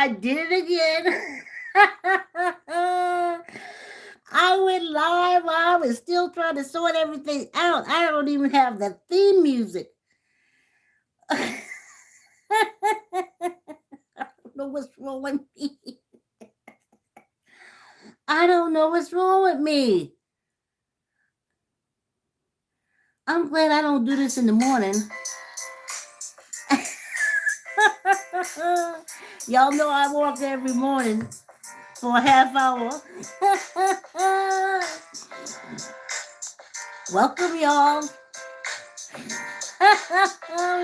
I did it again. I went live. I was still trying to sort everything out. I don't even have the theme music. I don't know what's wrong with me. I don't know what's wrong with me. I'm glad I don't do this in the morning. Y'all know I walk every morning for a half hour. Welcome, y'all. We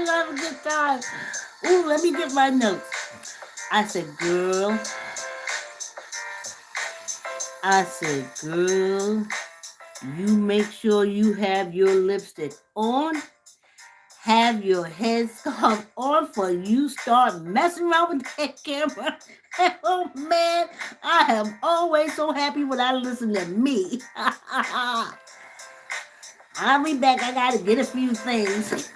have a good time. Ooh, let me get my notes. I said, girl. You make sure you have your lipstick on, have your headscarf on for you start messing around with that camera. Oh man, I am always so happy when I listen to me. I'll be back. I gotta get a few things.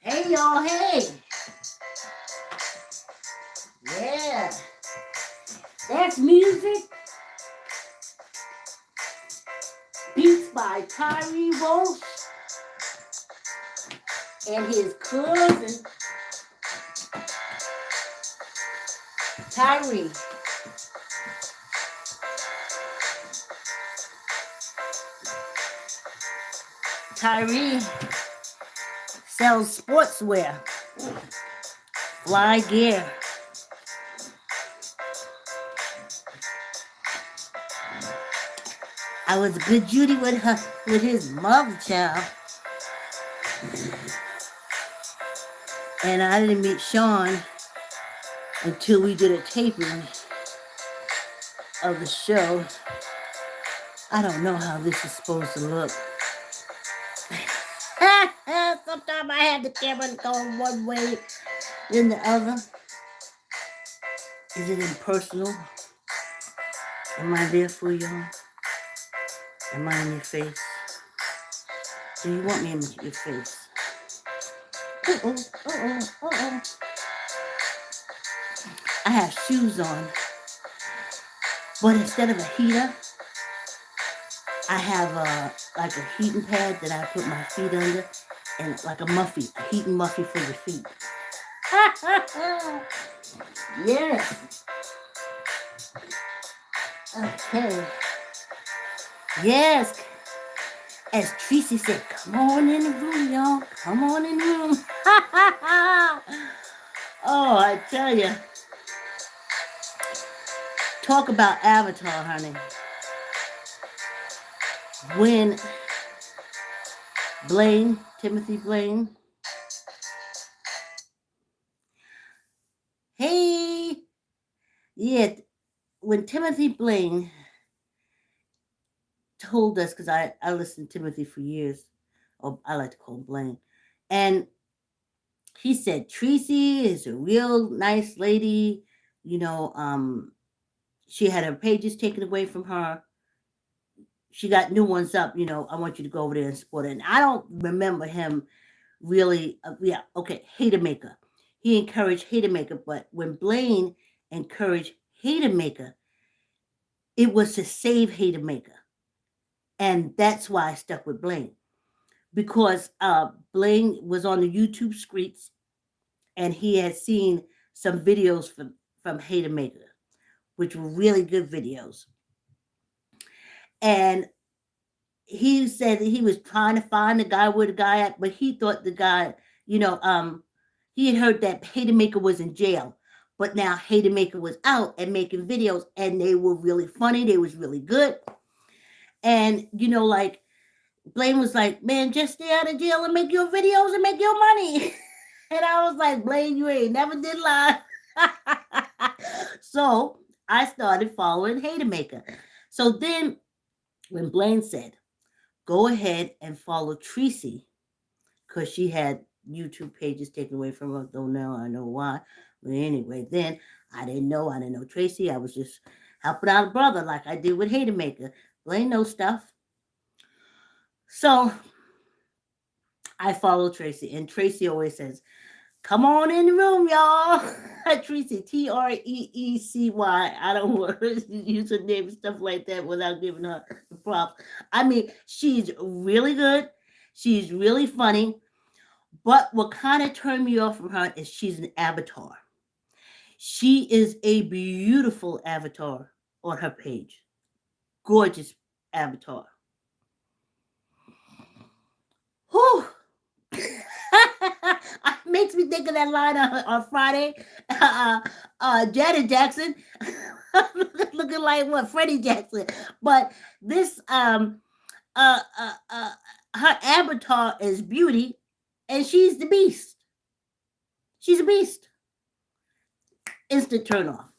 Hey y'all, hey. Yeah. That's music. Beats by Tyree Walsh and his cousin Tyree. Tyree sells sportswear, fly gear. I was a good Judy with his mother child. And I didn't meet Sean until we did a taping of the show. I don't know how this is supposed to look. Sometimes I had the camera going one way, then the other. Is it impersonal? Am I there for y'all? Am I in your face? Do you want me in your face? I have shoes on, but instead of a heater, I have like a heating pad that I put my feet under, and like a muffy, a heating muffy for your feet. Yes. Okay. Yes. As Tracy said, come on in the room, y'all. Come on in the room. Oh, I tell you. Talk about Avatar, honey. When Timothy Blaine, hey, yeah, when Timothy Blaine told us, because I listened to Timothy for years, or I like to call him Blaine, and he said Tracy is a real nice lady, she had her pages taken away from her. She got new ones up, I want you to go over there and support it. And I don't remember him really, Hater Maker. He encouraged Hater Maker, but when Blaine encouraged Hater Maker, It was to save Hater Maker. And that's why I stuck with Blaine. Because Blaine was on the YouTube streets and he had seen some videos from Hater Maker, which were really good videos. And he said that he was trying to find the guy where the guy at, but he thought the guy, he had heard that Hater Maker was in jail, but now Hater Maker was out and making videos, and they were really funny. They was really good, and like Blaine was like, "Man, just stay out of jail and make your videos and make your money." And I was like, "Blaine, you ain't never did lie." So I started following Hater Maker. So then, when Blaine said, "Go ahead and follow Tracy," because she had YouTube pages taken away from her. Though now I know why. But anyway, then I didn't know Tracy. I was just helping out a brother like I did with Hater Maker. Blaine knows stuff. So I follow Tracy, and Tracy always says, "Come on in the room, y'all." Tracy, Treecy. I don't want to use her name and stuff like that without giving her the props. I mean, she's really good. She's really funny. But what kind of turned me off from her is she's an avatar. She is a beautiful avatar on her page. Gorgeous avatar. Whew. Makes me think of that line on Friday. Janet Jackson looking like what? Freddie Jackson. But this her avatar is beauty, and she's the beast. She's a beast. Instant turn off.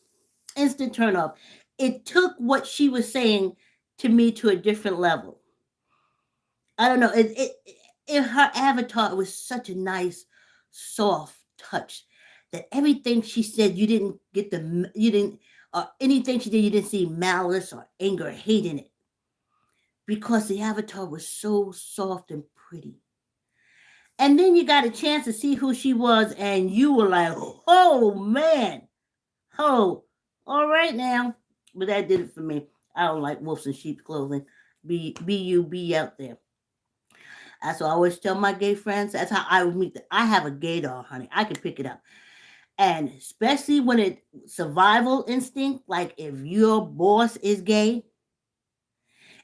Instant turn off. It took what she was saying to me to a different level. I don't know. Her avatar was such a nice, soft touch that everything she said, you didn't or anything she did, you didn't see malice or anger or hate in it, because the avatar was so soft and pretty. And then you got a chance to see who she was, and you were like, "Oh man, oh, all right now." But that did it for me. I don't like wolves in sheep's clothing. Be out there. That's what I always tell my gay friends. That's how I would meet them. I have a gaydar, honey. I can pick it up. And especially when it's survival instinct, like if your boss is gay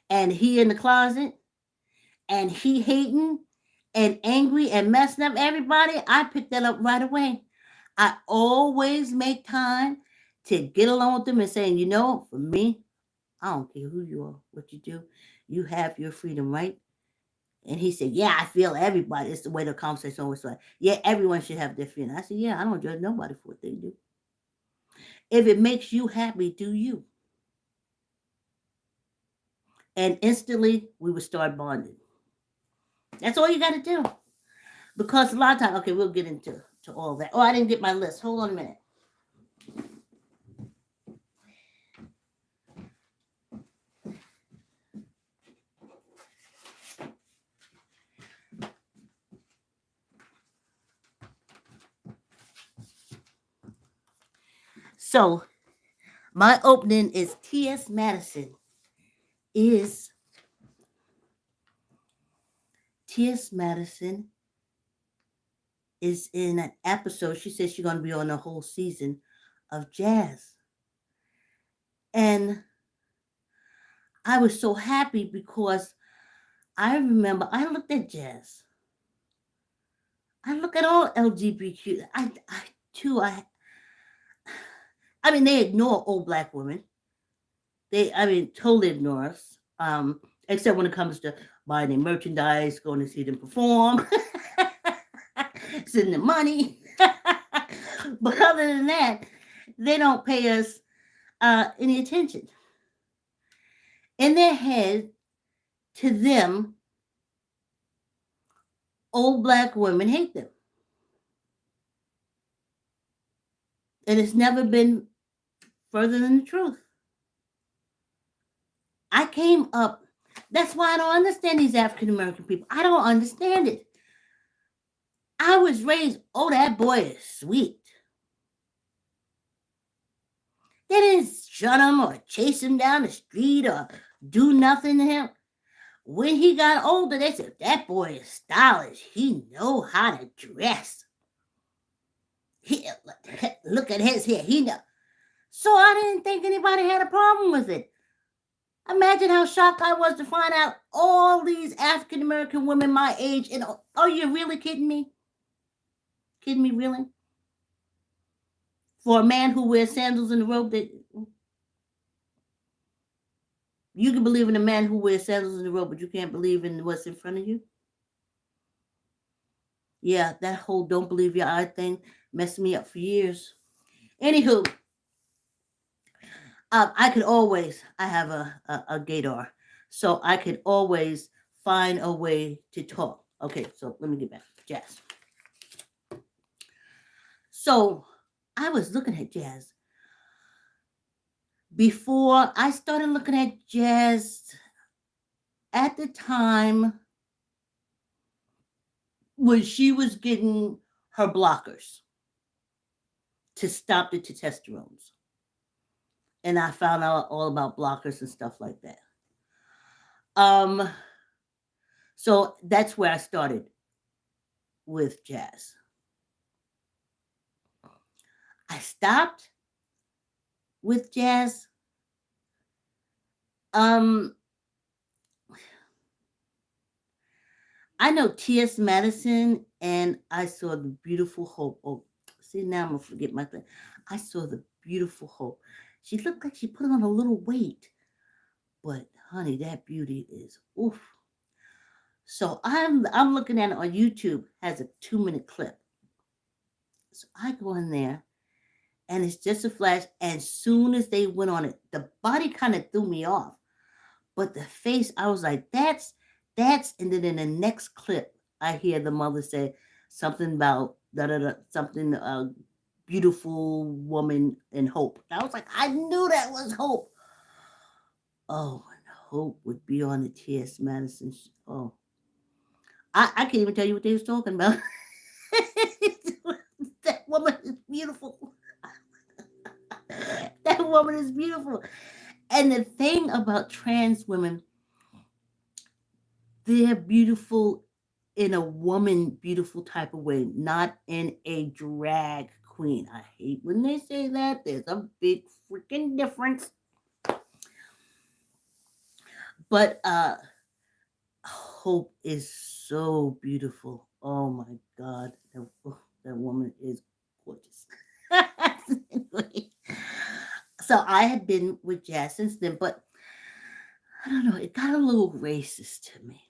and he in the closet and he hating and angry and messing up everybody, I pick that up right away. I always make time to get along with them and saying, for me, I don't care who you are, what you do. You have your freedom, right? And he said, "Yeah, I feel everybody." It's the way the conversation always was. "Yeah, everyone should have their freedom." I said, "Yeah, I don't judge nobody for what they do. If it makes you happy, do you." And instantly, we would start bonding. That's all you got to do. Because a lot of times, okay, we'll get into all that. Oh, I didn't get my list. Hold on a minute. So, my opening is T.S. Madison is in an episode. She says she's going to be on a whole season of Jazz. And I was so happy because I remember I looked at Jazz. I look at all LGBTQ. I mean, they ignore old black women. Totally ignore us. Except when it comes to buying their merchandise, going to see them perform, sending them money. But other than that, they don't pay us any attention. In their head, to them, old black women hate them. And it's never been further than the truth. I came up, that's why I don't understand these African American people. I don't understand it. I was raised, "Oh, that boy is sweet." They didn't shun him or chase him down the street or do nothing to him. When he got older, they said, that boy is stylish. He know how to dress. He, look at his hair. He know. So I didn't think anybody had a problem with it. Imagine how shocked I was to find out all these African American women my age. And are you really kidding me? Kidding me, really? For a man who wears sandals in the robe, that you can believe in a man who wears sandals in the robe, but you can't believe in what's in front of you. Yeah, that whole don't believe your eye thing messed me up for years. Anywho, I have a gaydar, so I could always find a way to talk. Okay, so let me get back to Jazz. So I was looking at Jazz. Before I started looking at Jazz, at the time when she was getting her blockers to stop the testosterones. And I found out all about blockers and stuff like that. So that's where I started with Jazz. I stopped with Jazz. I know T.S. Madison, and I saw the beautiful Hope. Oh, see, now I'm going to forget my thing. I saw the beautiful Hope. She looked like she put on a little weight. But, honey, that beauty is oof. So I'm looking at it on YouTube. Has a 2-minute clip. So I go in there, and it's just a flash. And soon as they went on it, the body kind of threw me off. But the face, I was like, that's, and then in the next clip, I hear the mother say something about something, beautiful woman and Hope. And I was like, I knew that was Hope. Oh, and Hope would be on the T.S. Madison show. Oh, I can't even tell you what they was talking about. That woman is beautiful. That woman is beautiful. And the thing about trans women, they're beautiful in a woman beautiful type of way, not in a drag queen. I hate when they say that. There's a big freaking difference. But Hope is so beautiful. Oh my God. That woman is gorgeous. Anyway, so I had been with Jazz since then, but I don't know, it got a little racist to me.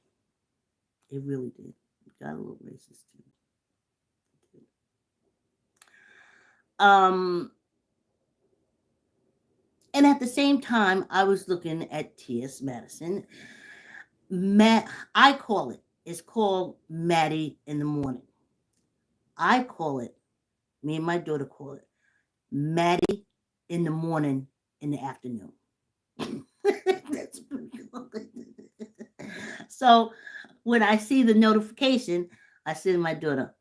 It really did. It got a little racist to me. And at the same time, I was looking at T.S. Madison. I call it. It's called Maddie in the morning. I call it. Me and my daughter call it Maddie in the morning, in the afternoon. That's so when I see the notification, I say to my daughter,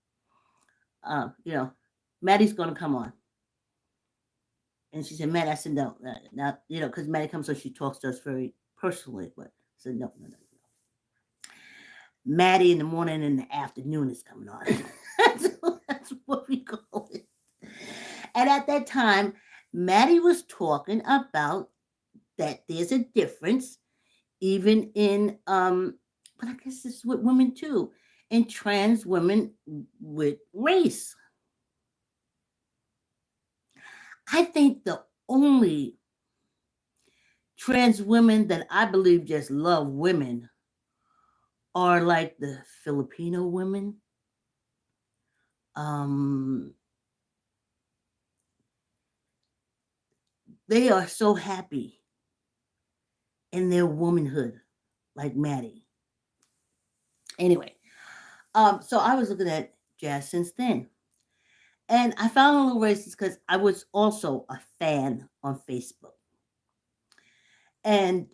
Maddie's going to come on. And she said, Maddie, I said, no, because Maddie comes so she talks to us very personally. But I said, no. Maddie in the morning and the afternoon is coming on. That's what we call it. And at that time, Maddie was talking about that there's a difference even in, but I guess it's with women too, in trans women with race. I think the only trans women that I believe just love women are like the Filipino women. They are so happy in their womanhood, like Maddie. Anyway, so I was looking at Jazz since then. And I found a little racist because I was also a fan on Facebook. And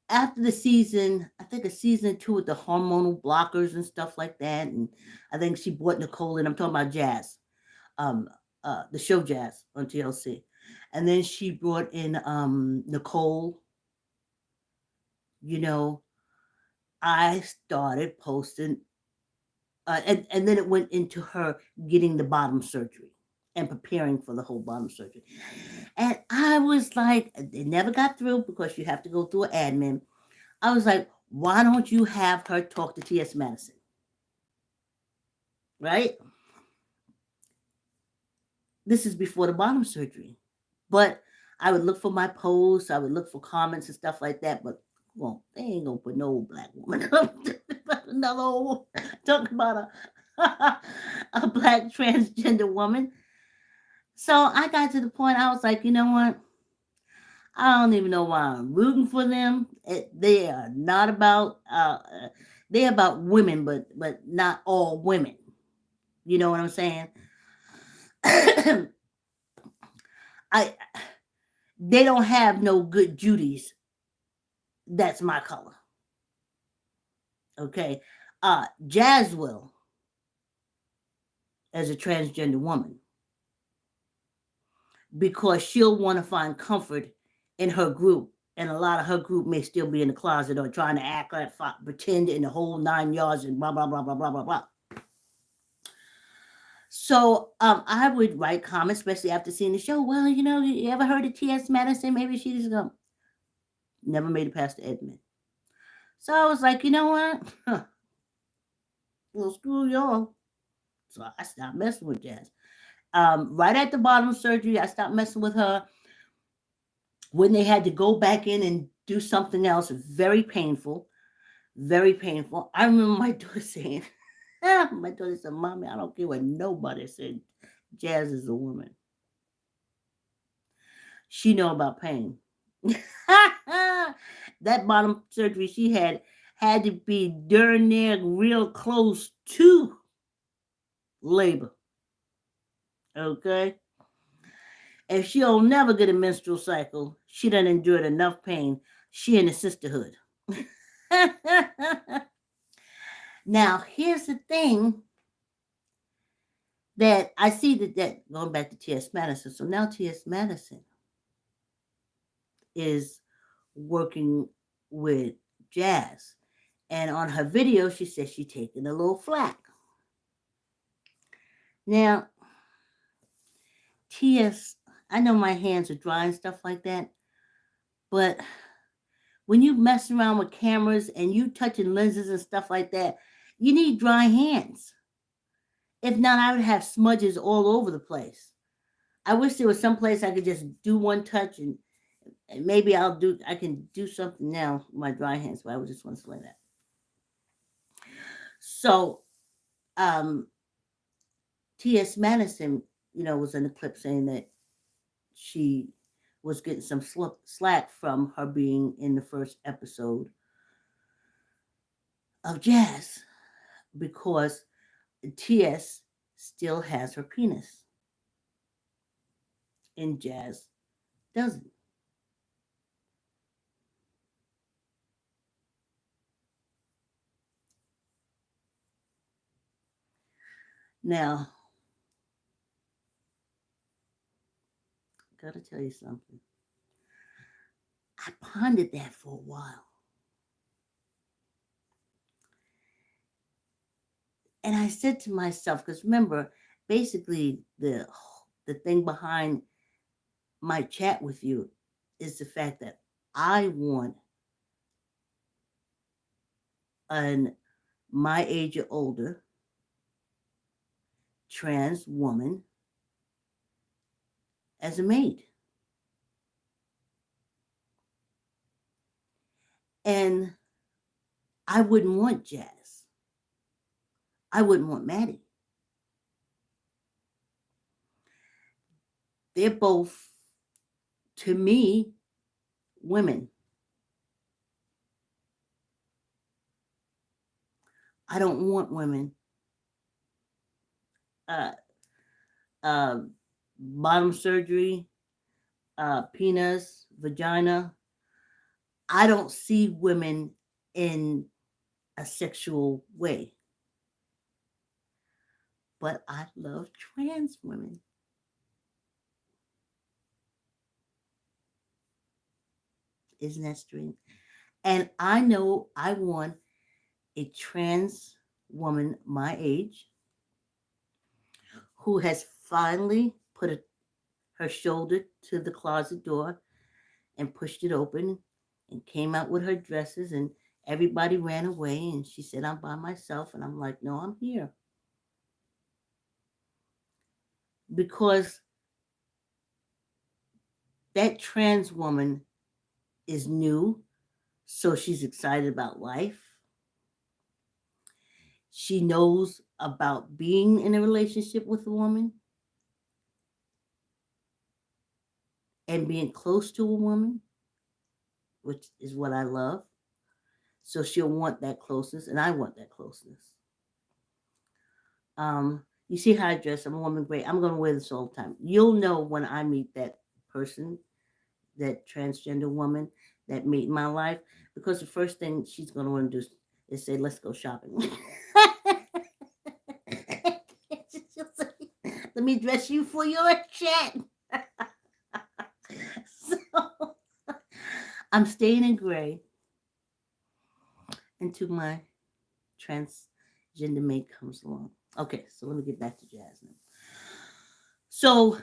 after the season, I think a season 2 with the hormonal blockers and stuff like that, and I think she brought Nicole in. I'm talking about Jazz, the show Jazz on TLC. And then she brought in Nicole. You know, I started posting, and then it went into her getting the bottom surgery and preparing for the whole bottom surgery. And I was like, they never got through because you have to go through an admin. I was like, why don't you have her talk to T.S. Madison? Right? This is before the bottom surgery. But I would look for my posts, I would look for comments and stuff like that. But well, they ain't gonna put no black woman up. Another old talking about a black transgender woman. So I got to the point I was like, you know what? I don't even know why I'm rooting for them. They are not about they're about women, but not all women. You know what I'm saying? I they don't have no good Judys. That's my color. Okay. Jazz will as a transgender woman because she'll want to find comfort in her group. And a lot of her group may still be in the closet or trying to act like pretend in the whole 9 yards and blah blah blah blah blah blah blah. So I would write comments, especially after seeing the show. Well, you ever heard of T.S. Madison? Maybe she's never made it past the admin. So I was like, you know what? Well, screw y'all. So I stopped messing with Jazz. Right at the bottom of surgery, I stopped messing with her. When they had to go back in and do something else, very painful, very painful. I remember my daughter saying, my daughter said, Mommy, I don't care what nobody said. Jazz is a woman. She know about pain. That bottom surgery she had to be darn near real close to labor. Okay? If she'll never get a menstrual cycle, she done endured enough pain. She in the sisterhood. Now, here's the thing that I see that going back to T.S. Madison. So now T.S. Madison is working with Jazz. And on her video, she says she's taking a little flack. Now, T.S., I know my hands are dry and stuff like that, but when you mess around with cameras and you touching lenses and stuff like that, you need dry hands. If not, I would have smudges all over the place. I wish there was some place I could just do one touch and maybe I can do something now with my dry hands, but I would just want to say that. So, T.S. Madison, was in the clip saying that she was getting some slack from her being in the first episode of Jazz because T.S. still has her penis and Jazz doesn't. Now, gotta tell you something. I pondered that for a while. And I said to myself, because remember, basically the thing behind my chat with you is the fact that I want my age or older trans woman as a maid. And I wouldn't want Jazz. I wouldn't want Maddie. They're both, to me, women. I don't want women. Bottom surgery, penis, vagina. I don't see women in a sexual way. But I love trans women. Isn't that strange? And I know I want a trans woman my age who has finally put her shoulder to the closet door and pushed it open and came out with her dresses, and everybody ran away, and she said, I'm by myself. And I'm like, no, I'm here. Because that trans woman is new, so she's excited about life. She knows about being in a relationship with a woman and being close to a woman, which is what I love. So she'll want that closeness, and I want that closeness. You see how I dress? I'm a woman great. I'm going to wear this all the time. You'll know when I meet that person, that transgender woman that made my life, because the first thing she's going to want to do is say, let's go shopping. Let me dress you for your chat. So I'm staying in gray until my transgender mate comes along. Okay, so let me get back to Jasmine. So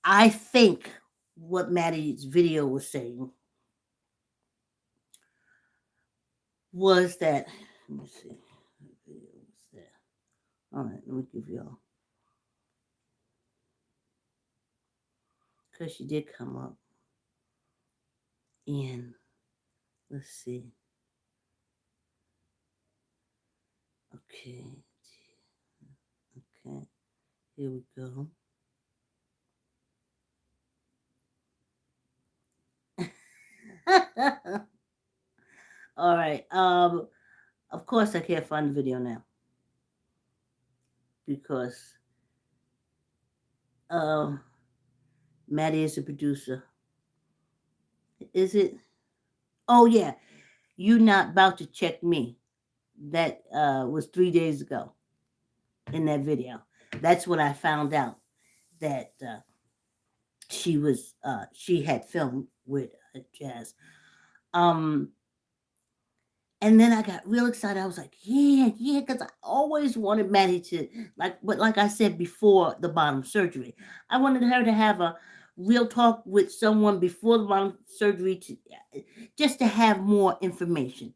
I think what Maddie's video was saying was that, let me see, what video was that? All right, let me give y'all, because she did come up, and let's see. Okay, here we go. All right. Of course I can't find the video now because Maddie is a producer. Is it? Oh yeah. You not about to check me. That was 3 days ago in that video. That's when I found out that she had filmed with Jazz. And then I got real excited. I was like, yeah, because I always wanted Maddie to, like I said before the bottom surgery, I wanted her to have a real talk with someone before the bottom surgery just to have more information.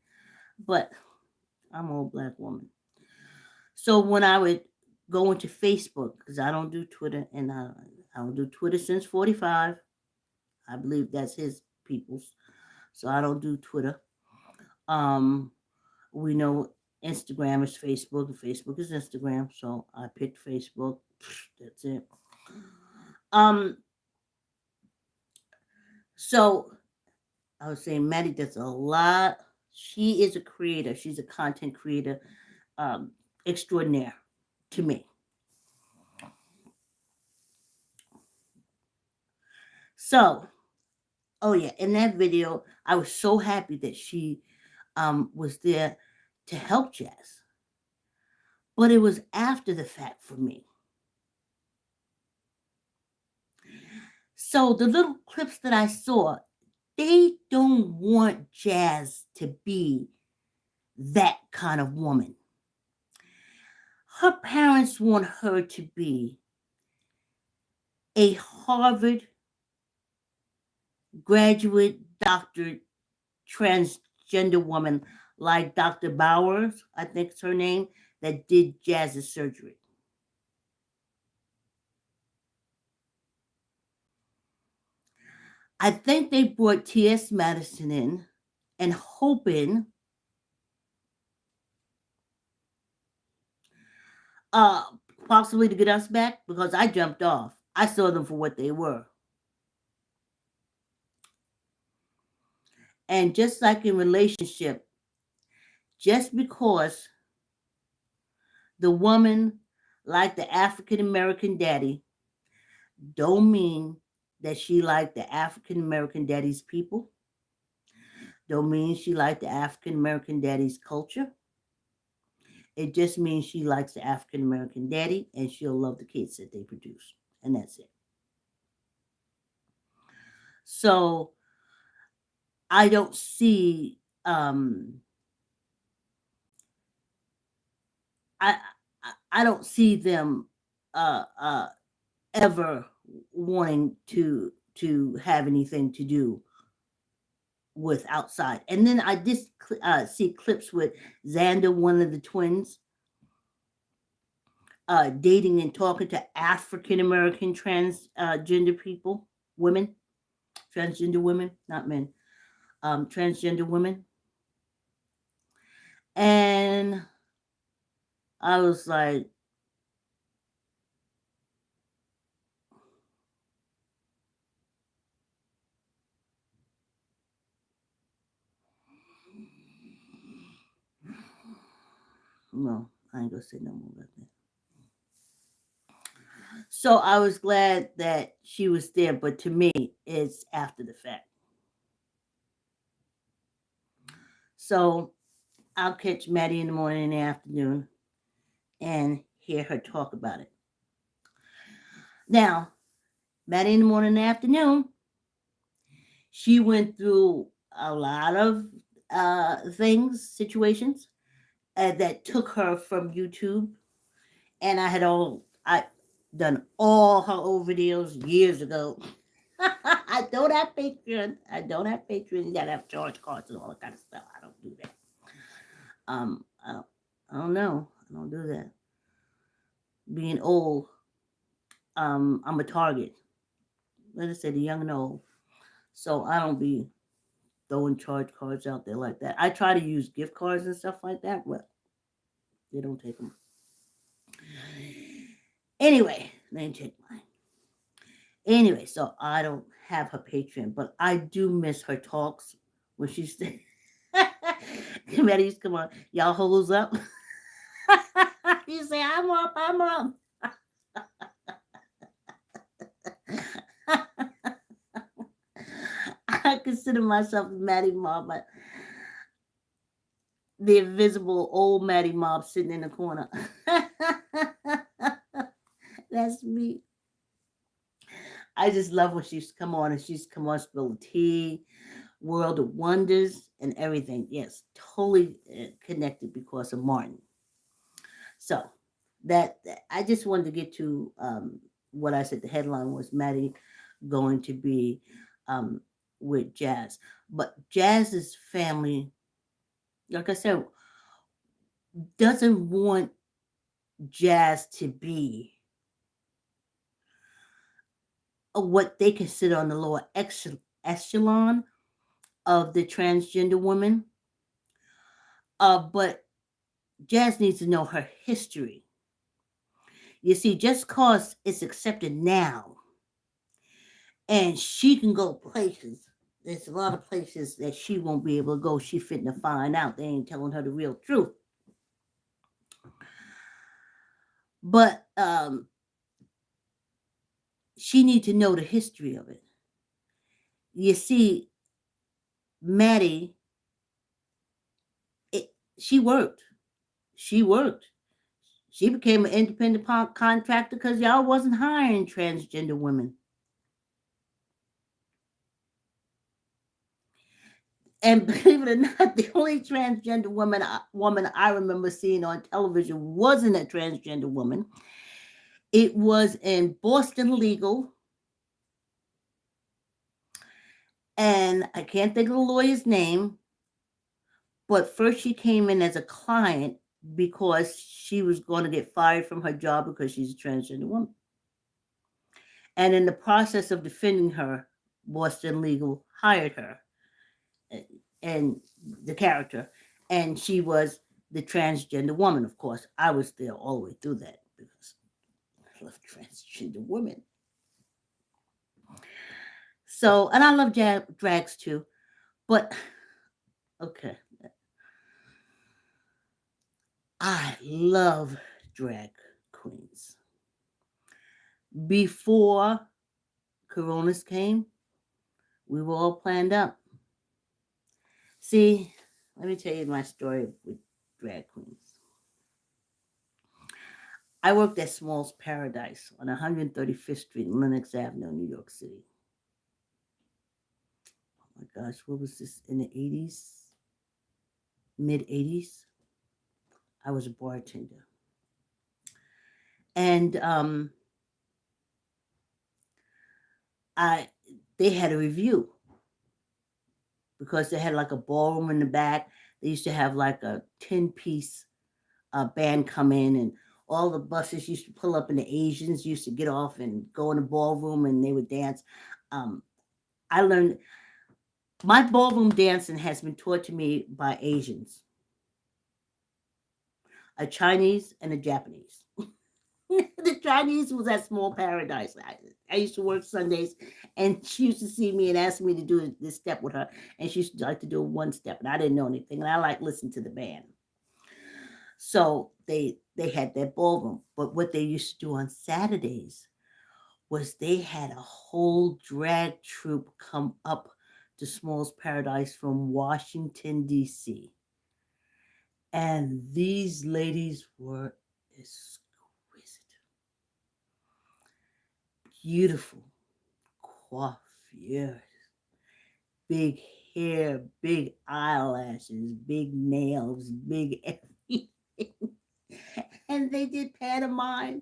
But I'm an old black woman. So when I would go into Facebook, because I don't do Twitter, and I don't do Twitter since 45. I believe that's his people's. So I don't do Twitter. We know Instagram is Facebook, and Facebook is Instagram, so I picked Facebook. That's it. So I was saying Maddie does a lot. She is a creator. She's a content creator extraordinaire to me. So, oh yeah, in that video, I was so happy that she was there to help Jazz. But it was after the fact for me. So the little clips that I saw, they don't want Jazz to be that kind of woman. Her parents want her to be a Harvard graduate doctor transgender woman like Dr. Bowers, I think it's her name, that did Jazz's surgery. I think they brought T.S. Madison in and hoping possibly to get us back, because I jumped off. I saw them for what they were. And just like in relationship, just because the woman liked the African American daddy, don't mean that she liked the African American daddy's people. Don't mean she liked the African American daddy's culture. It just means she likes the African American daddy, and she'll love the kids that they produce. And that's it. So I don't see I I don't see them uh uh ever wanting to have anything to do with outside. And then I just see clips with Xander, one of the twins, dating and talking to African American transgender people, women, transgender women, not men, transgender women. And I was like, no, I ain't gonna say no more about that. So I was glad that she was there, but to me, it's after the fact. So I'll catch Maddie in the morning and the afternoon and hear her talk about it. Now, Maddie in the morning and the afternoon, she went through a lot of things, situations that took her from YouTube, and I done all her old videos years ago. I don't have Patreon. I don't have Patreon. You gotta have charge cards and all that kind of stuff. I don't do that. Um, I don't, I don't know. I don't do that. Being old, I'm a target. Let us say the young and old. So I don't be throwing charge cards out there like that. I try to use gift cards and stuff like that, but they don't take them. Anyway, let me take mine. Anyway, so I don't have her Patreon, but I do miss her talks when she said, Maddie used to come on, y'all hoes up. You say, I'm up, I'm up. I consider myself Maddie Mob, but the invisible old Maddie Mob sitting in the corner. That's me. I just love when she's come on and she's come on, spill the tea, World of Wonders, and everything. Yes, totally connected because of Martin. So that I just wanted to get to what I said. The headline was Maddie going to be with Jazz, but Jazz's family, like I said, doesn't want Jazz to be what they consider on the lower echelon of the transgender woman. But Jazz needs to know her history. You see, just cause it's accepted now, and she can go places. There's a lot of places that she won't be able to go. She fitting to find out. They ain't telling her the real truth. But she need to know the history of it. You see, Maddie, she worked. She worked. She became an independent contractor because y'all wasn't hiring transgender women. And believe it or not, the only transgender woman I remember seeing on television wasn't a transgender woman. It was in Boston Legal, and I can't think of the lawyer's name, but first she came in as a client because she was going to get fired from her job because she's a transgender woman. And in the process of defending her, Boston Legal hired her and the character, and she was the transgender woman. Of course, I was there all the way through that because I love transgender women. So, and I love drags too, but okay, I love drag queens. Before Coronas came, we were all planned up. See, let me tell you my story with drag queens. I worked at Small's Paradise on 135th Street, Lenox Avenue, New York City. Oh my gosh, what was this in the 80s, mid 80s? I was a bartender, and I they had a review because they had like a ballroom in the back. They used to have like a 10-piece band come in, and all the buses used to pull up, and the Asians used to get off and go in the ballroom, and they would dance. Um, I learned my ballroom dancing has been taught to me by Asians, a Chinese, and a Japanese. The Chinese was at Small Paradise. I used to work Sundays, and she used to see me and ask me to do this step with her, and she used to like to do one step, and I didn't know anything, and I like listen to the band. So they had that ballroom, but what they used to do on Saturdays was they had a whole drag troupe come up to Small's Paradise from Washington D.C. And these ladies were exquisite, beautiful coiffures, big hair, big eyelashes, big nails, big everything. And they did pantomime,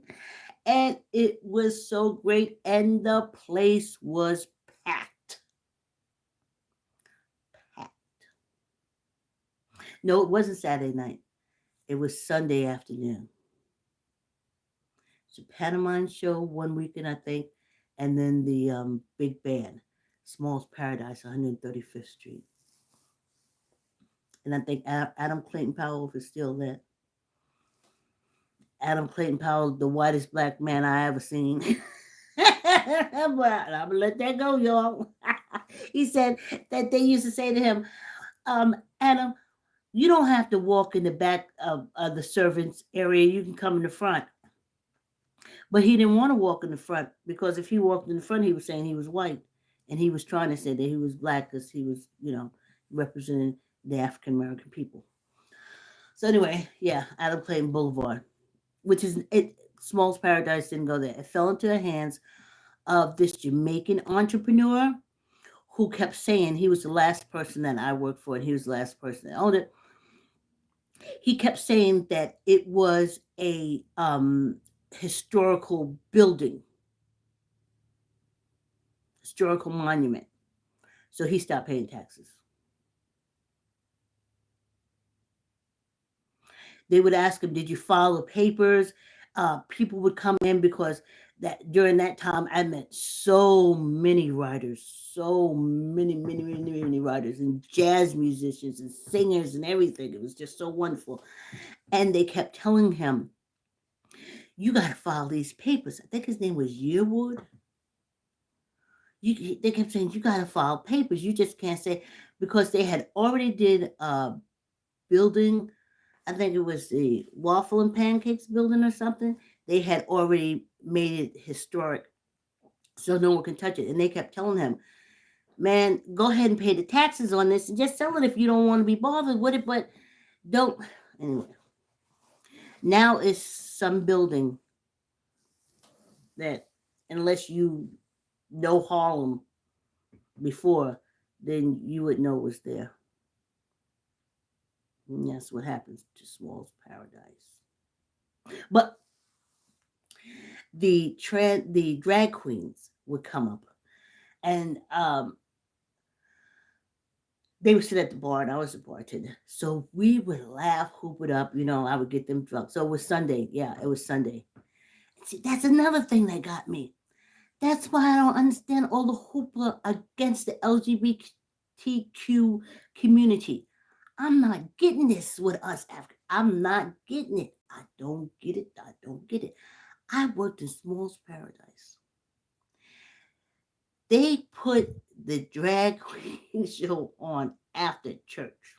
and it was so great, and the place was packed. Packed. No, it wasn't Saturday night. It was Sunday afternoon. It's a pantomime show one weekend, I think, and then the big band, Small's Paradise, 135th Street. And I think Adam Clayton Powell is still there. Adam Clayton Powell, the whitest black man I ever seen. But I'm gonna let that go, y'all. He said that they used to say to him, Adam, you don't have to walk in the back of the servants area. You can come in the front. But he didn't want to walk in the front because if he walked in the front, he was saying he was white, and he was trying to say that he was black because he was, representing the African American people. So anyway, yeah, Adam Clayton Boulevard, which is it. Small's Paradise didn't go there. It fell into the hands of this Jamaican entrepreneur who kept saying he was the last person that I worked for, and he was the last person that owned it. He kept saying that it was a historical building, historical monument. So he stopped paying taxes. They would ask him, "Did you file the papers?" People would come in because that during that time I met so many writers, so many writers, and jazz musicians and singers and everything. It was just so wonderful. And they kept telling him, "You got to file these papers." I think his name was Yearwood. They kept saying, "You got to file papers. You just can't say," because they had already did a building. I think it was the Waffle and Pancakes building or something. They had already made it historic, so no one can touch it. And they kept telling him, "Man, go ahead and pay the taxes on this and just sell it if you don't want to be bothered with it, but don't." Anyway, now it's some building that, unless you know Harlem before, then you would know it was there. And that's what happens to Small's Paradise. But the drag queens would come up, and they would sit at the bar, and I was a bartender. So we would laugh, hoop it up. I would get them drunk. So it was Sunday. Yeah, it was Sunday. See, that's another thing that got me. That's why I don't understand all the hoopla against the LGBTQ community. I'm not getting this with us Africans. I'm not getting it. I don't get it. I don't get it. I worked in Small's Paradise. They put the drag queen show on after church,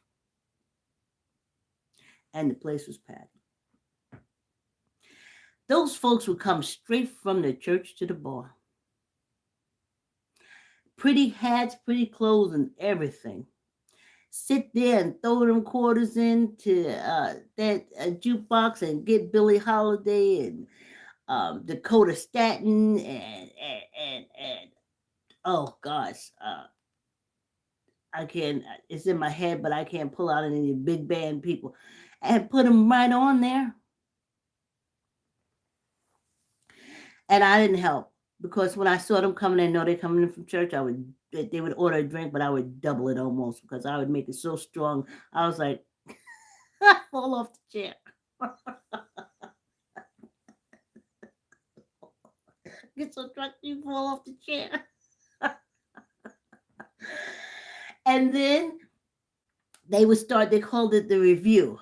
and the place was packed. Those folks would come straight from the church to the bar. Pretty hats, pretty clothes, and everything. Sit there and throw them quarters into that jukebox and get Billie Holiday and Dakota Staten and oh gosh, I can't. It's in my head, but I can't pull out any big band people, and put them right on there. And I didn't help because when I saw them coming in, know they're coming in from church, they would order a drink, but I would double it almost because I would make it so strong. I was like, fall off the chair. Get so drunk you fall off the chair. And then they would start. They called it the review.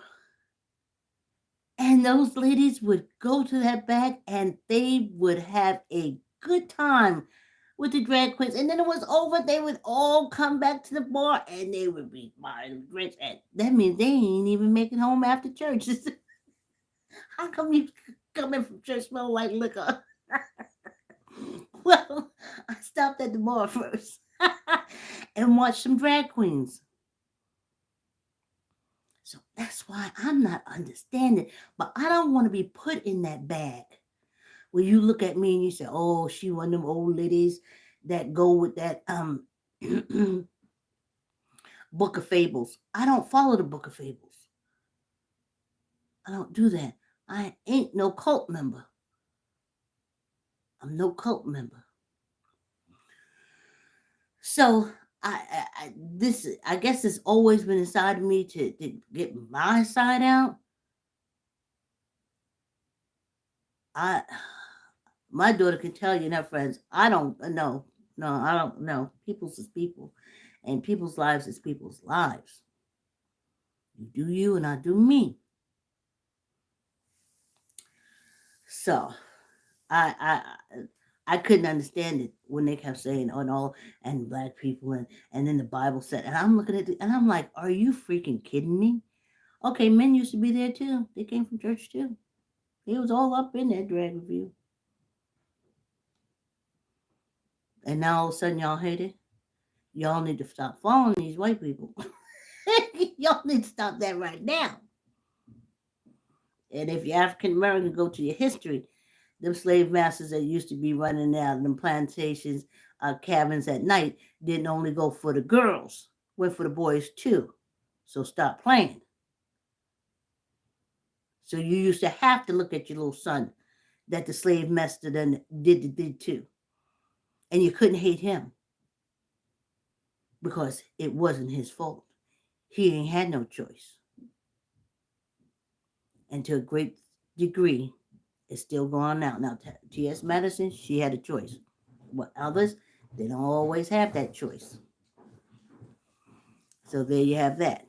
And those ladies would go to that bag and they would have a good time with the drag queens. And then it was over, they would all come back to the bar and they would be buying drinks. And that means they ain't even making home after church. How come you coming from church smell like liquor? Well, I stopped at the bar first and watched some drag queens. So that's why I'm not understanding. But I don't want to be put in that bag where you look at me and you say, "Oh, she one of them old ladies that go with that book of fables." I don't follow the book of fables. I don't do that. I ain't no cult member. I'm no cult member. So I guess it's always been inside of me to get my side out. My daughter can tell you and her friends, I don't know. No, I don't know. People's is people. And people's lives is people's lives. You do you and I do me. So I couldn't understand it when they kept saying, "Oh no," and black people and then the Bible said, and I'm looking at it and I'm like, "Are you freaking kidding me?" Okay, men used to be there too. They came from church too. It was all up in that drag review. And now all of a sudden y'all hate it. Y'all need to stop following these white people. Y'all need to stop that right now. And if you're African American, go to your history. Them slave masters that used to be running out of them plantations, cabins at night, didn't only go for the girls, went for the boys too. So stop playing. So you used to have to look at your little son that the slave master then did too. And you couldn't hate him because it wasn't his fault. He ain't had no choice. And to a great degree, it's still going out. Now, T.S. Madison, she had a choice. But others, they don't always have that choice. So there you have that.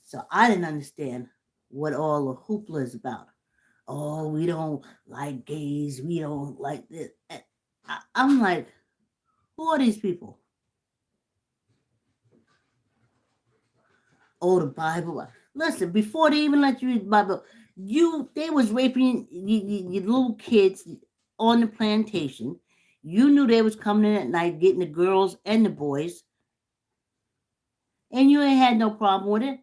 So I didn't understand what all the hoopla is about. Oh, we don't like gays. We don't like this. I'm like, who are these people? Oh, the Bible. Listen, before they even let you read the Bible, they was raping your little kids on the plantation. You knew they was coming in at night, getting the girls and the boys, and you ain't had no problem with it.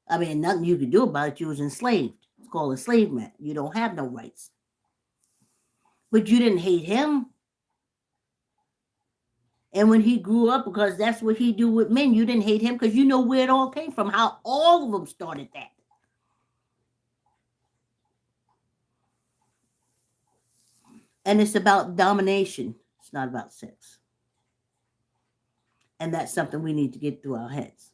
I mean, nothing you could do about it. You was enslaved. It's called enslavement. You don't have no rights. But you didn't hate him. And when he grew up, because that's what he do with men, you didn't hate him because you know where it all came from, how all of them started that. And it's about domination. It's not about sex. And that's something we need to get through our heads.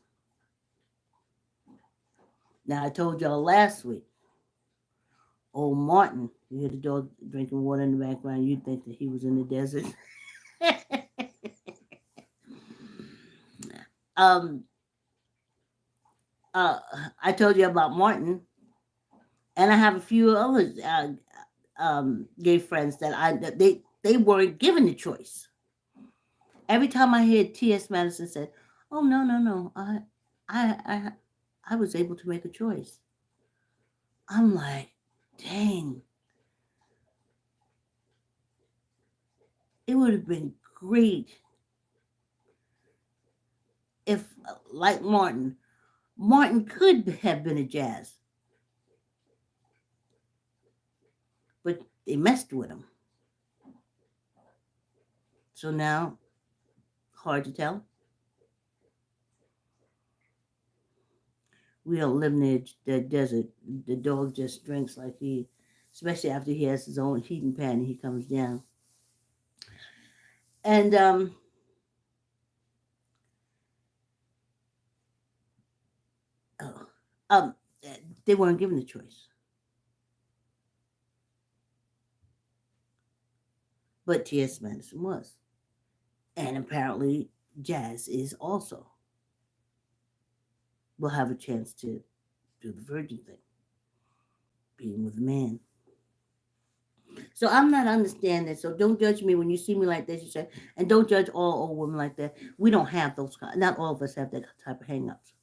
Now, I told y'all last week, old Martin, you hear the dog drinking water in the background, you'd think that he was in the desert. I told you about Martin, and I have a few other gay friends that they weren't given the choice. Every time I hear T.S. Madison said, "Oh no, I was able to make a choice," I'm like, dang. It would have been great if, like Martin could have been a jazz, but they messed with him. So now Hard to tell. We don't live near the desert. The dog just drinks like he, especially after he has his own heating pad and he comes down. And oh, um, they weren't given the choice, but T.S. Madison was, and apparently Jazz is also. Will have a chance to do the virgin thing, being with a man. So I'm not understanding. So don't judge me when you see me like this. You say, and don't judge all old women like that. We don't have those. Not all of us have that type of hang-ups.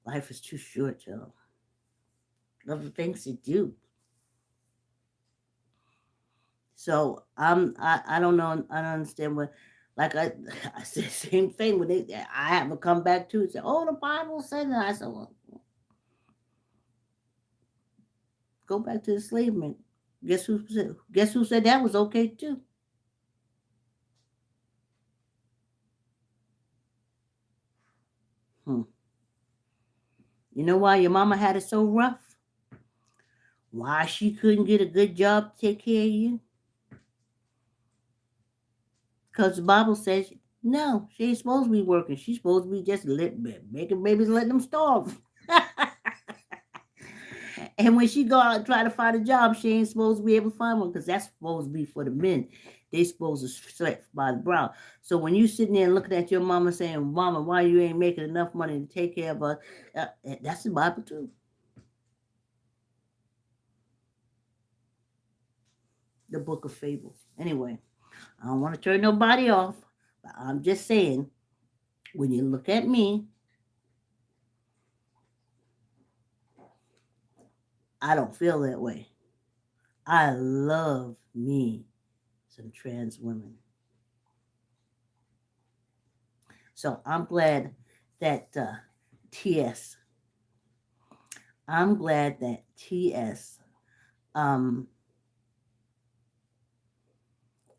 Life is too short, y'all. Other things to do. So I don't know. I don't understand what. Like I said, same thing when I have to come back to and say, oh, the Bible said that. I said, well, go back to the enslavement. Guess who said that was okay too? Hmm. You know why your mama had it so rough? Why she couldn't get a good job to take care of you? Because the Bible says, no, she ain't supposed to be working. She's supposed to be just making babies and letting them starve. And when she go out and try to find a job, she ain't supposed to be able to find one because that's supposed to be for the men. They supposed to sweat by the brow. So when you sitting there looking at your mama saying, Mama, why you ain't making enough money to take care of us? That's the Bible too. The book of fables. Anyway, I don't want to turn nobody off, but I'm just saying, when you look at me, I don't feel that way. I love me some trans women. So I'm glad that TS, I'm glad that TS um,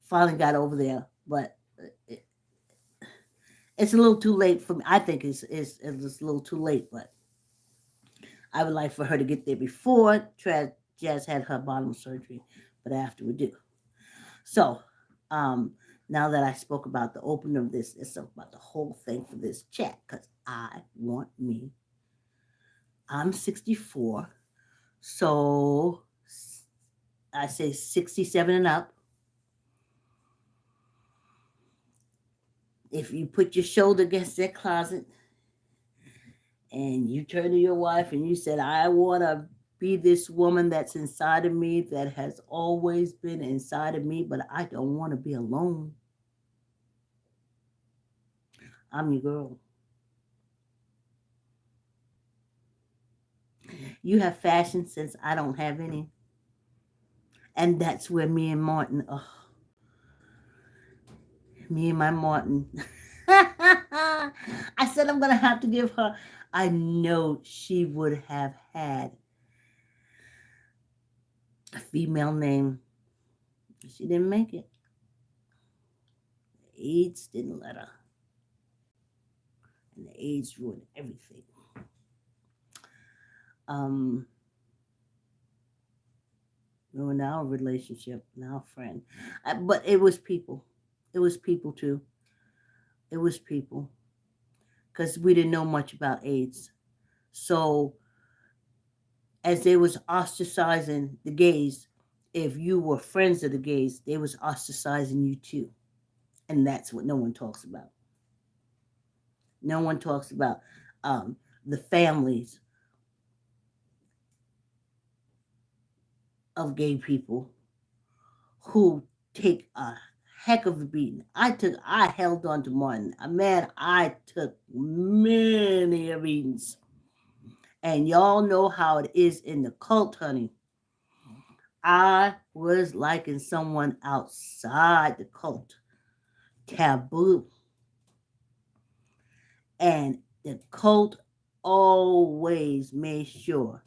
finally got over there, but it's a little too late for me. I think it's a little too late, but I would like for her to get there before Jazz had her bottom surgery, but after we do. So, now that I spoke about the opening of this, it's about the whole thing for this chat because I want me. I'm 64, so I say 67 and up. If you put your shoulder against that closet and you turn to your wife and you said, I want to be this woman that's inside of me that has always been inside of me, but I don't want to be alone. I'm your girl. You have fashion sense. I don't have any. And that's where me and Martin, me and my Martin. I said I'm going to have to give her, I know she would have had a female name. She didn't make it. AIDS didn't let her. And the AIDS ruined everything. Ruined our relationship and our friend. But it was people. It was people too. It was people. Because we didn't know much about AIDS. So as they was ostracizing the gays, if you were friends of the gays, they was ostracizing you too. And that's what no one talks about. No one talks about the families of gay people who take a heck of a beating. I held on to Martin. Man, I took many beatings. And y'all know how it is in the cult, honey. I was liking someone outside the cult. Taboo. And the cult always made sure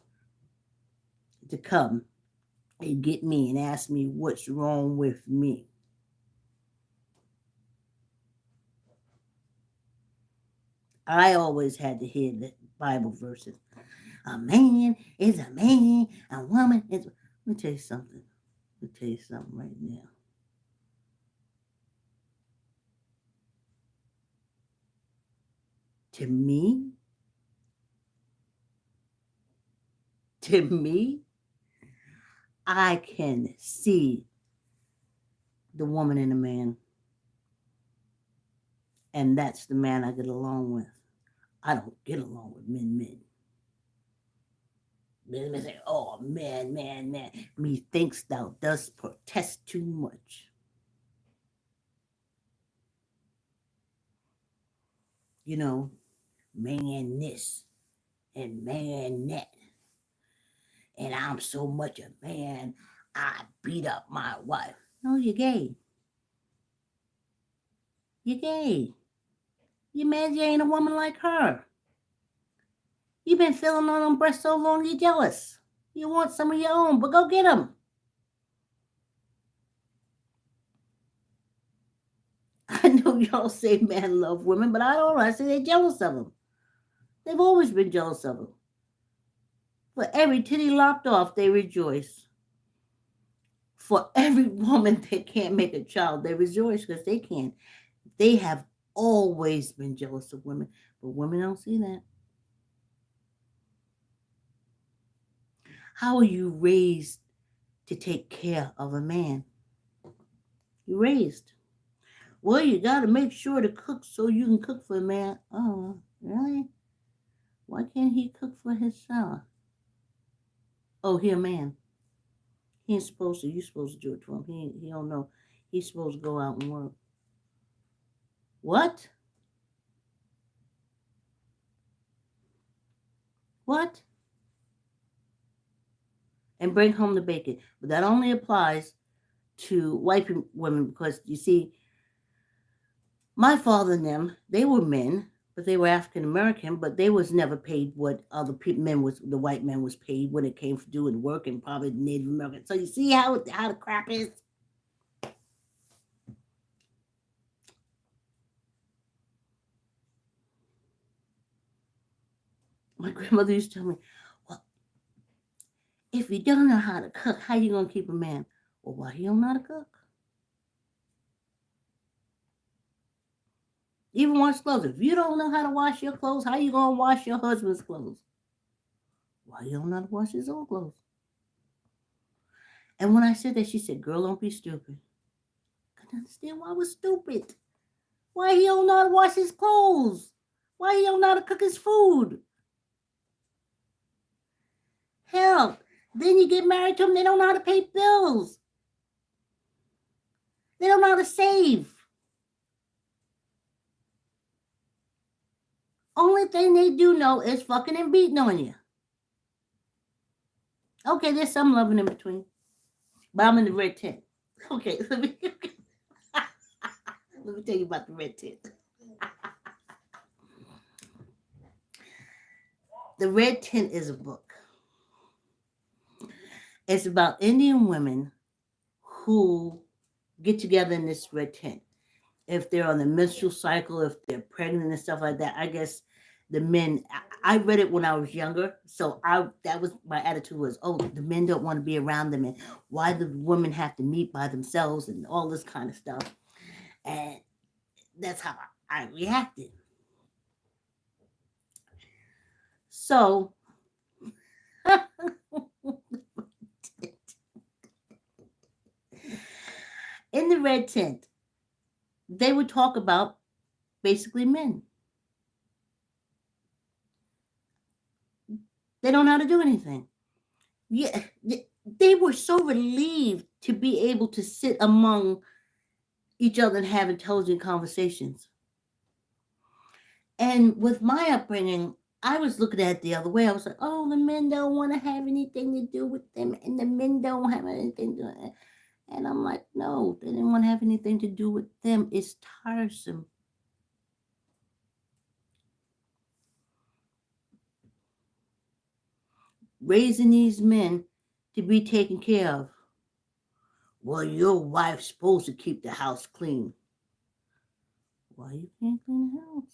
to come and get me and ask me what's wrong with me. I always had to hear the Bible verses. A man is a man, a woman is. Let me tell you something. Let me tell you something right now. To me, to me, I can see the woman in the man, and that's the man I get along with. I don't get along with men. Men say, oh, man. Methinks thou dost protest too much. You know, man this and man that. And I'm so much a man, I beat up my wife. No, you're gay. You're gay. You mad you ain't a woman like her. You've been feeling on them breasts so long you're jealous. You want some of your own, but go get them. I know y'all say men love women, but I don't. I say they're jealous of them. They've always been jealous of them. For every titty lopped off, they rejoice. For every woman that can't make a child, they rejoice because they can. They have always been jealous of women, but women don't see that. How are you raised to take care of a man? You're raised. Well, you got to make sure to cook so you can cook for a man. Oh, really? Why can't he cook for himself? Oh, he a man. He ain't supposed to. You supposed to do it to him. He don't know. He's supposed to go out and work. What? What? And bring home the bacon. But that only applies to white women because you see, my father and them, they were men, but they were African American, but they was never paid what other men was, the white men was paid when it came to doing work, and probably Native American. So you see how the crap is. My grandmother used to tell me, well, if you don't know how to cook, how you gonna keep a man? Well, why you don't know how to cook? Even wash clothes. If you don't know how to wash your clothes, how you gonna wash your husband's clothes? Why you don't know how to wash his own clothes? And when I said that, she said, girl, don't be stupid. I couldn't understand why I was stupid. Why he don't know how to wash his clothes? Why he don't know how to cook his food? Hell, then you get married to them, they don't know how to pay bills. They don't know how to save. Only thing they do know is fucking and beating on you. Okay, there's some loving in between. But I'm in the red tent. Okay, let me tell you about the red tent. The Red Tent is a book. It's about Indian women who get together in this red tent. If they're on the menstrual cycle, if they're pregnant and stuff like that, I guess the men. I read it when I was younger, so that was my attitude was, oh, the men don't want to be around them, and why the women have to meet by themselves and all this kind of stuff, and that's how I reacted. So in the red tent, they would talk about basically men. They don't know how to do anything. Yeah, they were so relieved to be able to sit among each other and have intelligent conversations. And with my upbringing, I was looking at it the other way. I was like, oh, the men don't want to have anything to do with them, and the men don't have anything to do with it. And I'm like, no, they didn't want to have anything to do with them. It's tiresome. Raising these men to be taken care of. Well, your wife's supposed to keep the house clean. Why you can't clean the house?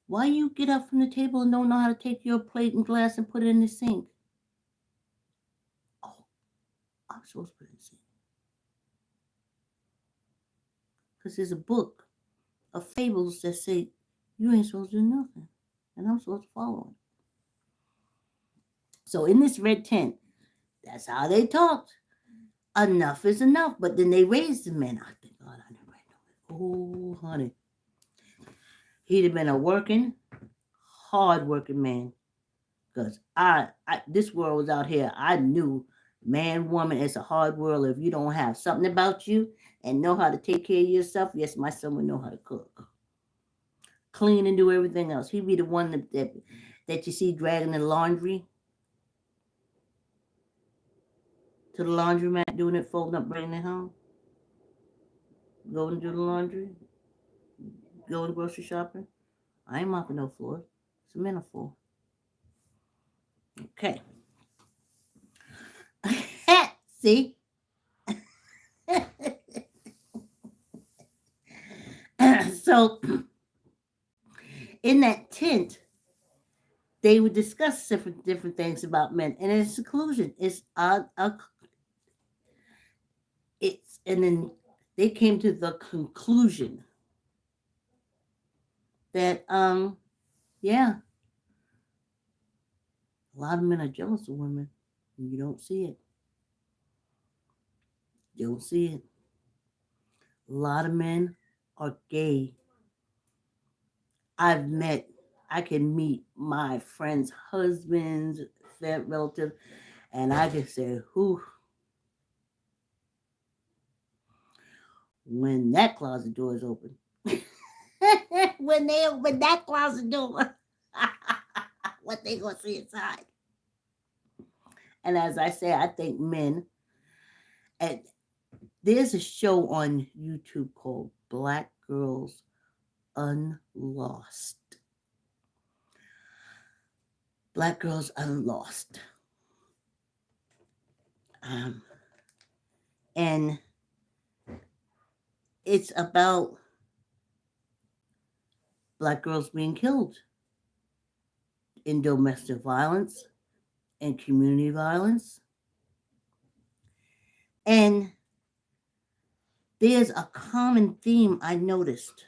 Why you get up from the table and don't know how to take your plate and glass and put it in the sink? Oh, I'm supposed to put it in the sink. Because there's a book of fables that say you ain't supposed to do nothing. And I'm supposed to follow it. So in this red tent, that's how they talked. Enough is enough. But then they raised the men. I think, God, I never know it. Oh, honey. He'd have been a working, hard working man. Because this world was out here. I knew man, woman, it's a hard world. If you don't have something about you and know how to take care of yourself, yes, my son would know how to cook, clean, and do everything else. He'd be the one that you see dragging the laundry to the laundromat, doing it, folding up, bringing it home, go and do the laundry, going grocery shopping. I ain't mopping no floors. It's a metaphor. Okay. See? So, in that tent, they would discuss different things about men, and in seclusion, and then they came to the conclusion that yeah, a lot of men are jealous of women, and you don't see it. You don't see it. A lot of men are gay. I can meet my friends' husbands, relatives, and I can say, who, when that closet door is open. When they open that closet door, what they gonna see inside? And as I say, I think men, and there's a show on YouTube called Black Girls Unlost. Black Girls Unlost. And it's about Black girls being killed in domestic violence and community violence. And there's a common theme I noticed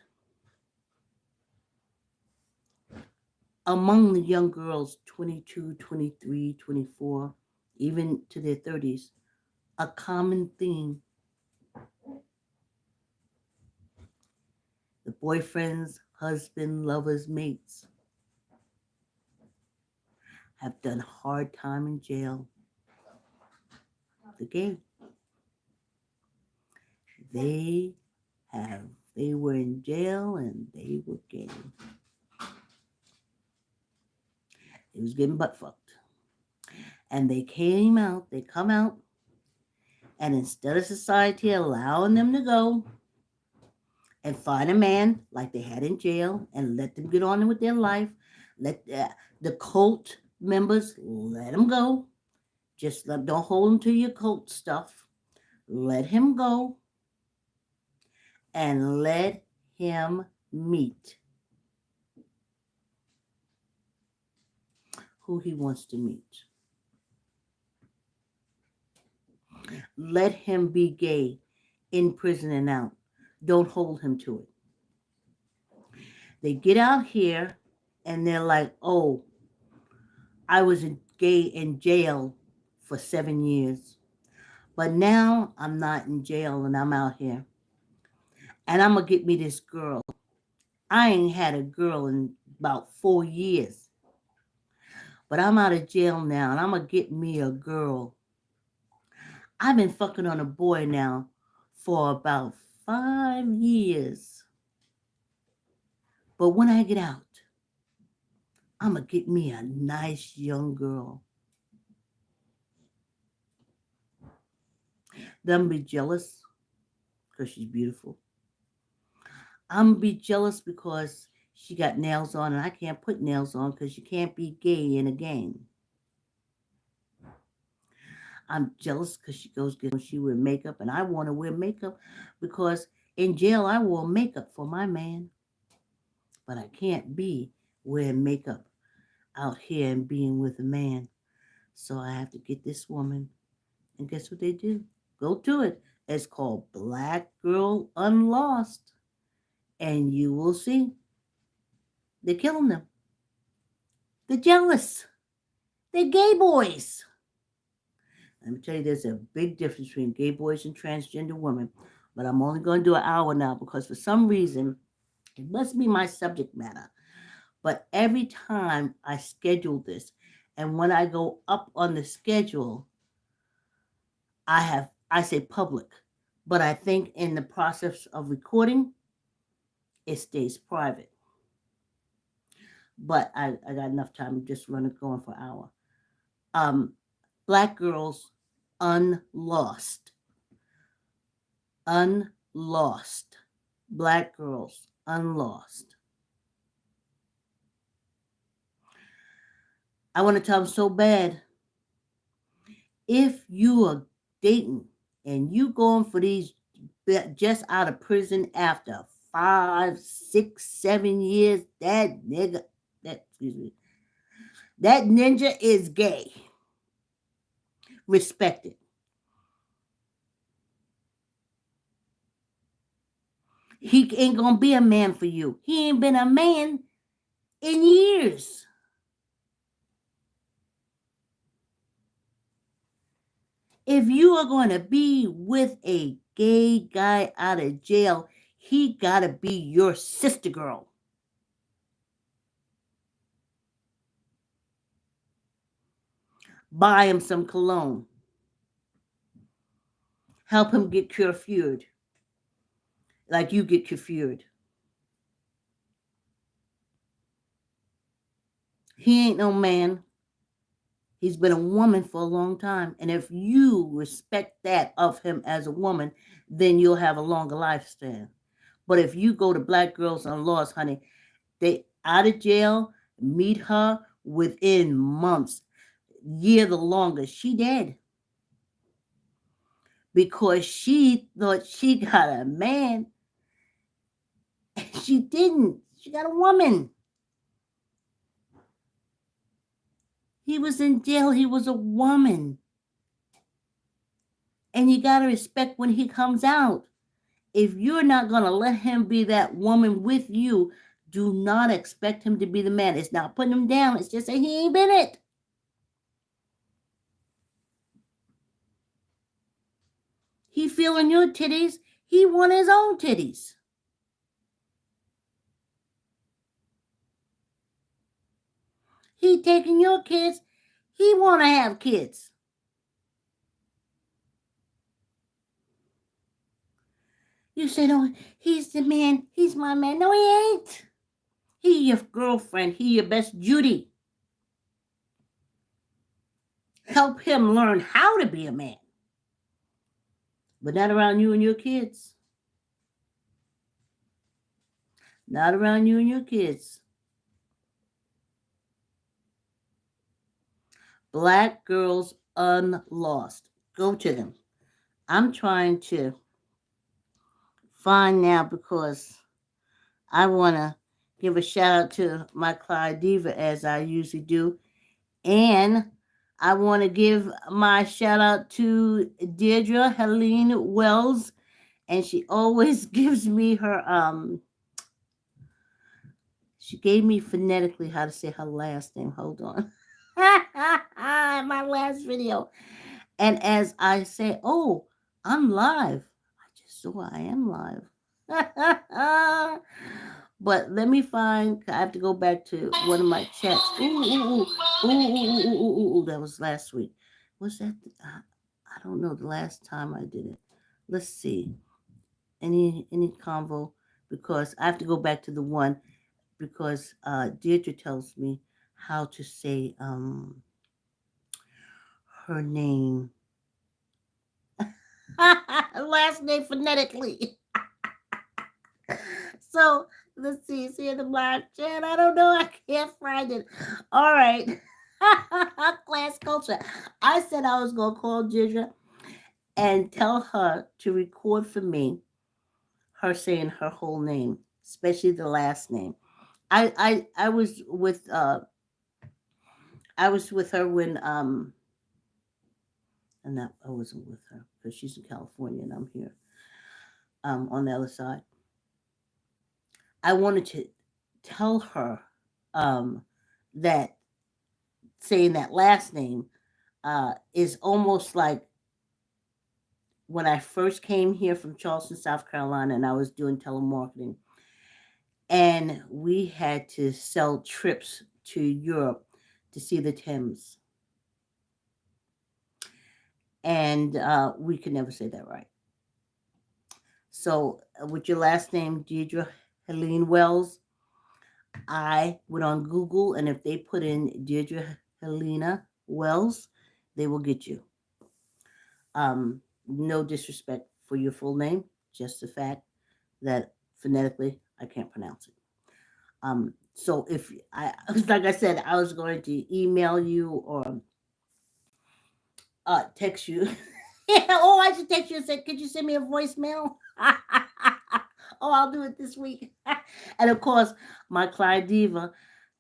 among the young girls, 22, 23, 24, even to their 30s, a common theme. The boyfriends, husband, lovers, mates have done hard time in jail. The gay. They were in jail and they were gay. It was getting butt fucked. And they come out, and instead of society allowing them to go and find a man like they had in jail and let them get on with their life, let the cult members let him go. Just don't hold him to your cult stuff. Let him go and let him meet who he wants to meet. Let him be gay in prison and out. Don't hold him to it. They get out here and they're like, oh, I was gay in jail for 7 years. But now I'm not in jail and I'm out here. And I'm going to get me this girl. I ain't had a girl in about 4 years. But I'm out of jail now and I'm going to get me a girl. I've been fucking on a boy now for about 5 years. But when I get out, I'm going to get me a nice young girl. Them be jealous because she's beautiful. I'm going to be jealous because she got nails on and I can't put nails on because you can't be gay in a gang. I'm jealous because she wear makeup and I want to wear makeup because in jail I wore makeup for my man. But I can't be wearing makeup out here and being with a man. So I have to get this woman. And guess what they do? Go to it. It's called Black Girl Unlost. And you will see they're killing them. They're jealous. They're gay boys. Let me tell you, there's a big difference between gay boys and transgender women. But I'm only going to do an hour now because for some reason, it must be my subject matter. But every time I schedule this, and when I go up on the schedule, I say public. But I think in the process of recording, it stays private. But I got enough time to just run it going for an hour. Black girls unlost. Unlost. Black girls unlost. I want to tell them so bad. If you are dating and you going for these just out of prison after 5, 6, 7 years, that nigga, that ninja is gay. Respect it. He ain't gonna be a man for you. He ain't been a man in years. If you are going to be with a gay guy out of jail, he gotta be your sister girl. Buy him some cologne. Help him get cured like you get cured. He ain't no man. He's been a woman for a long time. And if you respect that of him as a woman, then you'll have a longer lifespan. But if you go to Black Girls Unlost, honey, they out of jail, meet her within months, year the longest, she dead. Because she thought she got a man. She didn't. She got a woman. He was in jail. He was a woman. And you got to respect when he comes out. If you're not going to let him be that woman with you, do not expect him to be the man. It's not putting him down. It's just saying he ain't been it. He feeling your titties. He want his own titties. He taking your kids. He want to have kids. You say, no, he's the man. He's my man. No, he ain't. He your girlfriend. He your best Judy. Help him learn how to be a man. But not around you and your kids. Not around you and your kids. Black Girls Unlost. Go to them. I'm trying to find now because I want to give a shout out to my Clyde Diva as I usually do. And I want to give my shout out to Deirdre Helene Wells. And she always gives me her, she gave me phonetically how to say her last name. Hold on. My last video. And as I say, oh, I'm live. I just saw I am live. But let me find, I have to go back to one of my chats. Ooh, that was last week. Was that, I don't know, the last time I did it. Let's see. Any convo, because I have to go back to the one because Deirdre tells me how to say her name. Last name phonetically. So let's see. It's here in the live chat. I don't know. I can't find it. All right. Class culture. I said I was going to call Deirdre and tell her to record for me her saying her whole name, especially the last name. I was with her when and that I wasn't with her because she's in California and I'm here on the other side. I wanted to tell her um that saying that last name is almost like when I first came here from Charleston, South Carolina, and I was doing telemarketing, and we had to sell trips to Europe to see the Thames, and we could never say that right. So, with your last name, Deidre Helene Wells, I went on Google, and if they put in Deirdre Helena Wells, they will get you. No disrespect for your full name, just the fact that phonetically I can't pronounce it. So if I, like I said, I was going to email you or text you. Yeah, oh, I should text you and say, could you send me a voicemail? Oh, I'll do it this week. And of course, my Clyde Diva,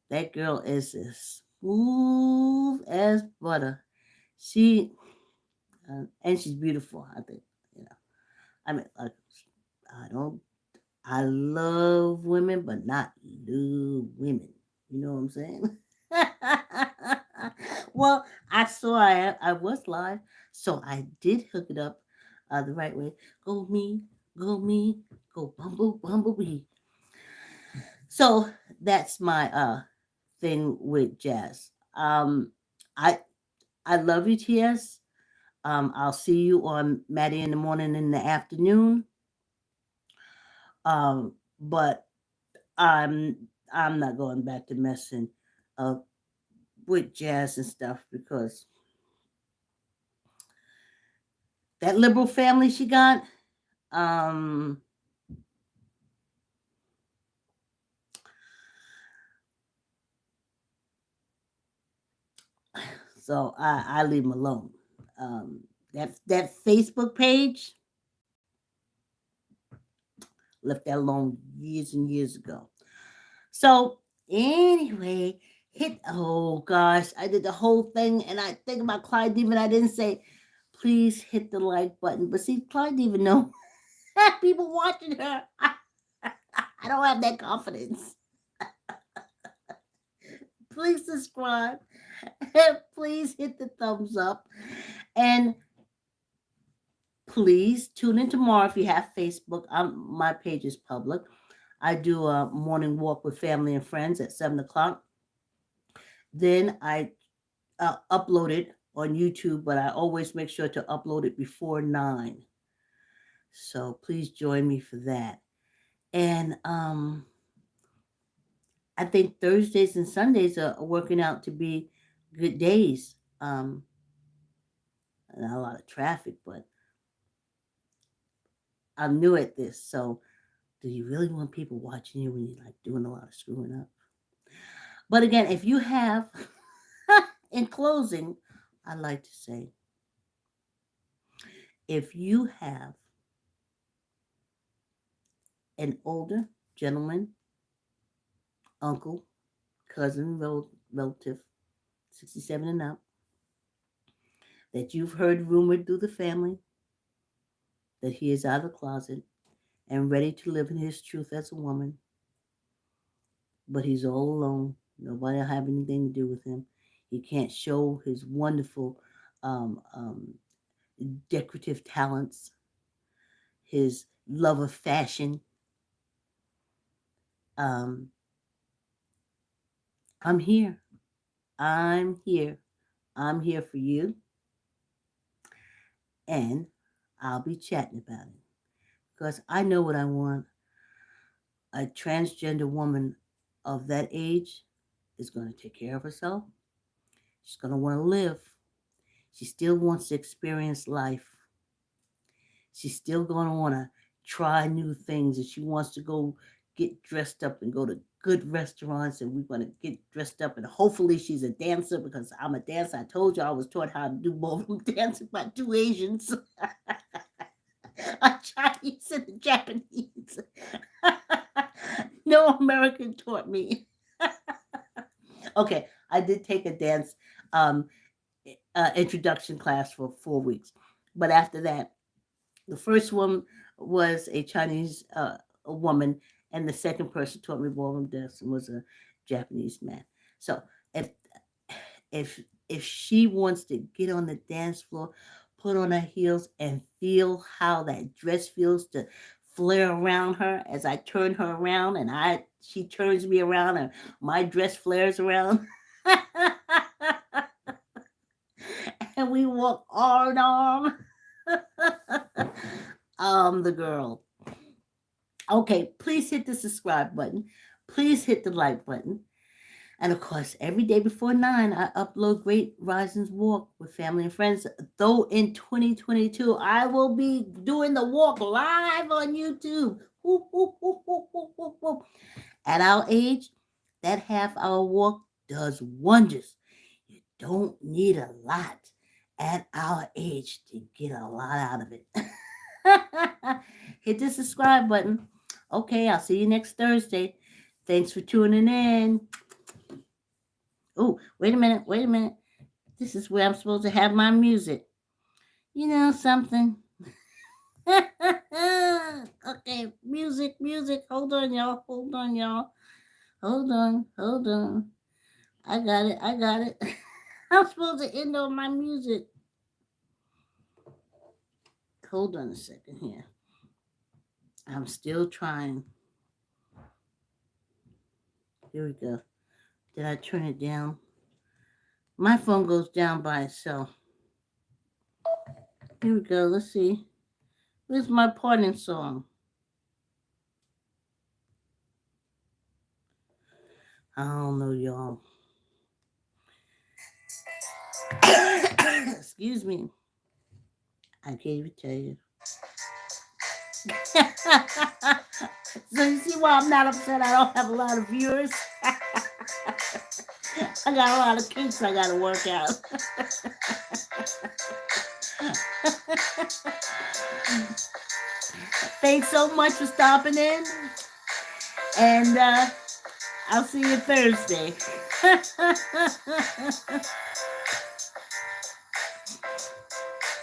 that girl is as smooth as butter. She and she's beautiful. I think you know. I mean, I don't. I love women, but not love women. You know what I'm saying? Well, I saw I was live, so I did hook it up the right way. Go me, go bumblebee. So that's my thing with jazz. I I love you, TS. I'll see you on Maddie in the morning and in the afternoon. But I'm I'm not going back to messing uh, with jazz and stuff because that liberal family she got, um, so I leave them alone. That Facebook page left that alone years and years ago. So anyway, hit oh gosh, I did the whole thing and I think about Clyde Demon. I didn't say please hit the like button, but see, Clyde didn't even know people watching her. I don't have that confidence. Please subscribe. Please hit the thumbs up. And please tune in tomorrow if you have Facebook. My page is public. I do a morning walk with family and friends at 7 o'clock. Then I upload it on YouTube, but I always make sure to upload it before 9. So please join me for that. And I think Thursdays and Sundays are working out to be good days. Not a lot of traffic, but I'm new at this. So, do you really want people watching you when you're like doing a lot of screwing up? But again, if you have, in closing, I'd like to say, if you have an older gentleman, uncle, cousin, relative, 67 and up, that you've heard rumored through the family that he is out of the closet and ready to live in his truth as a woman, but he's all alone. Nobody will have anything to do with him. He can't show his wonderful um, um, decorative talents, his love of fashion. Um, I'm here. I'm here. I'm here for you. And I'll be chatting about it because I know what I want. A transgender woman of that age is going to take care of herself. She's going to want to live. She still wants to experience life. She's still going to want to try new things. And she wants to go get dressed up and go to good restaurants. And we're going to get dressed up. And hopefully she's a dancer because I'm a dancer. I told you I was taught how to do ballroom dancing by 2 Asians. A Chinese and a Japanese. No American taught me. Okay, I did take a dance um, introduction class for 4 weeks, but after that, the first one was a Chinese a woman, and the second person taught me ballroom dancing was a Japanese man. So if if if she wants to get on the dance floor, put on her heels and feel how that dress feels to flare around her as I turn her around and I she turns me around and my dress flares around. And we walk arm in arm. The girl. Okay, please hit the subscribe button. Please hit the like button. And of course, every day before 9, I upload Great Risings Walk with family and friends. Though in 2022, I will be doing the walk live on YouTube. Whoop, whoop, whoop, whoop, whoop, whoop, whoop. At our age, that half-hour walk does wonders. You don't need a lot at our age to get a lot out of it. Hit the subscribe button. Okay, I'll see you next Thursday. Thanks for tuning in. Oh, wait a minute, wait a minute. This is where I'm supposed to have my music. You know something? Okay, music, music. Hold on, y'all. Hold on, y'all. Hold on, hold on. I got it, I got it. I'm supposed to end on my music. Hold on a second here. I'm still trying. Here we go. Did I turn it down? My phone goes down by itself. Here we go. Let's see. Where's my parting song? I don't know, y'all. Excuse me. I gave it to you. So you see why I'm not upset I don't have a lot of viewers? I got a lot of kinks I gotta work out. Thanks so much for stopping in. And I'll see you Thursday.